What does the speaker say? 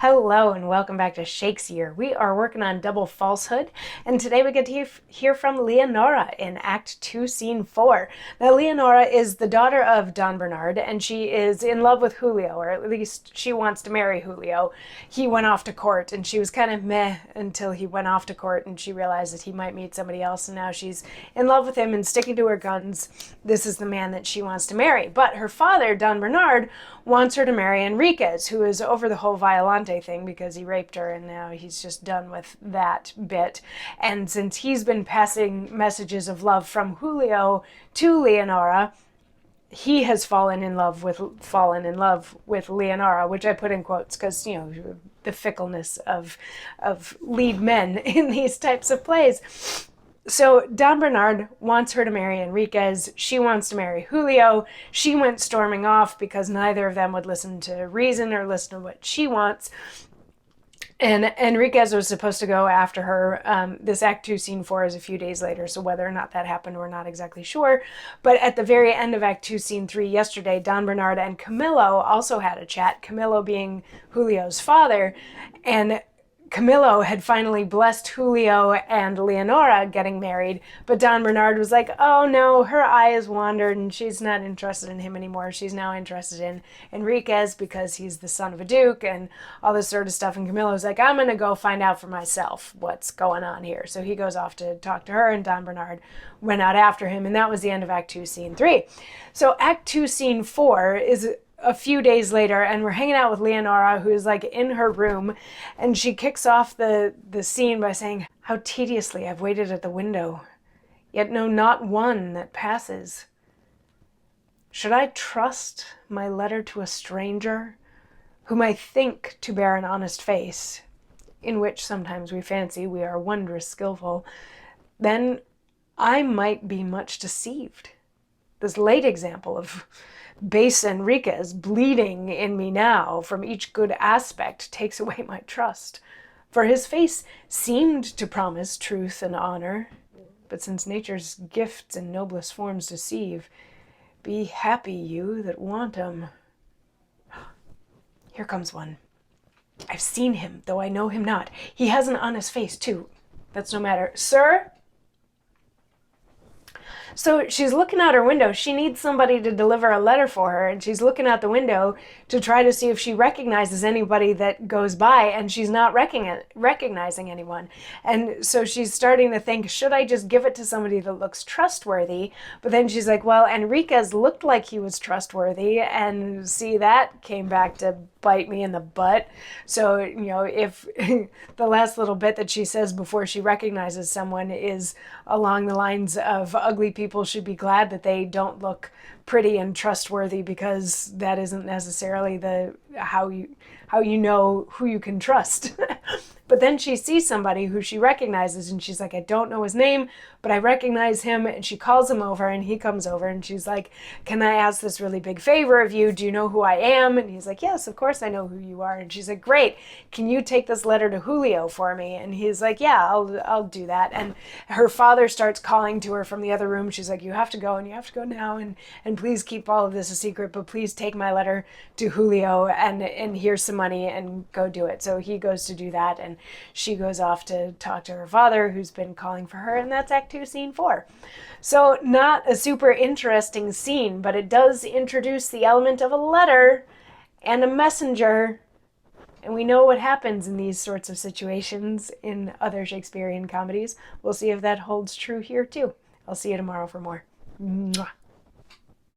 Hello and welcome back to Shakesyear. We are working on double falsehood, and today we get to hear from Leonora in Act 2, Scene 4. Now, Leonora is the daughter of Don Bernard, and she is in love with Julio, or at least she wants to marry Julio. He went off to court, and she was kind of meh until he went off to court, and she realized that he might meet somebody else, and now she's in love with him and sticking to her guns. This is the man that she wants to marry. But her father, Don Bernard, wants her to marry Enriquez, who is over the whole Violante thing because he raped her and now he's just done with that bit. And since he's been passing messages of love from Julio to Leonora, he has fallen in love with Leonora, which I put in quotes because, you know, the fickleness of lead men in these types of plays. So Don Bernard wants her to marry Enriquez. She wants to marry Julio. She went storming off because neither of them would listen to reason or listen to what she wants. And Enriquez was supposed to go after her. This Act 2, Scene 4 is a few days later, so whether or not that happened, we're not exactly sure. But at the very end of Act 2, Scene 3 yesterday, Don Bernard and Camillo also had a chat, Camillo being Julio's father, and Camillo had finally blessed Julio and Leonora getting married, but Don Bernard was like, oh no, her eye has wandered and she's not interested in him anymore. She's now interested in Enriquez because he's the son of a duke and all this sort of stuff. And Camillo's like, I'm going to go find out for myself what's going on here. So he goes off to talk to her, and Don Bernard went out after him, and that was the end of Act 2, Scene 3. So Act 2, Scene 4 is a few days later, and we're hanging out with Leonora, who's like in her room, and she kicks off the scene by saying, how tediously I've waited at the window, yet know not one that passes. Should I trust my letter to a stranger, whom I think to bear an honest face, in which sometimes we fancy we are wondrous skillful, then I might be much deceived. This late example of base Enriquez bleeding in me now from each good aspect takes away my trust. For his face seemed to promise truth and honor, but since nature's gifts and noblest forms deceive, be happy you that want 'em. Here comes one. I've seen him, though I know him not. He has an honest face, too. That's no matter. Sir? So she's looking out her window. She needs somebody to deliver a letter for her, and she's looking out the window to try to see if she recognizes anybody that goes by, and she's not recognizing anyone. And so she's starting to think, should I just give it to somebody that looks trustworthy? But then she's like, well, Enriquez looked like he was trustworthy, and see, that came back to bite me in the butt. So, you know, if the last little bit that she says before she recognizes someone is along the lines of ugly people should be glad that they don't look pretty and trustworthy, because that isn't necessarily the how you know who you can trust. But then she sees somebody who she recognizes, and she's like, I don't know his name, but I recognize him. And she calls him over, and he comes over, and she's like, can I ask this really big favor of you? Do you know who I am? And he's like, yes, of course I know who you are. And she's like, great. Can you take this letter to Julio for me? And he's like, yeah, I'll do that. And her father starts calling to her from the other room. She's like, you have to go, and you have to go now. And please keep all of this a secret, but please take my letter to Julio, and here's some money, and go do it. So he goes to do that, and she goes off to talk to her father, who's been calling for her, and that's Act 2, Scene 4. So not a super interesting scene, but it does introduce the element of a letter and a messenger, and we know what happens in these sorts of situations in other Shakespearean comedies. We'll see if that holds true here too. I'll see you tomorrow for more. Mwah.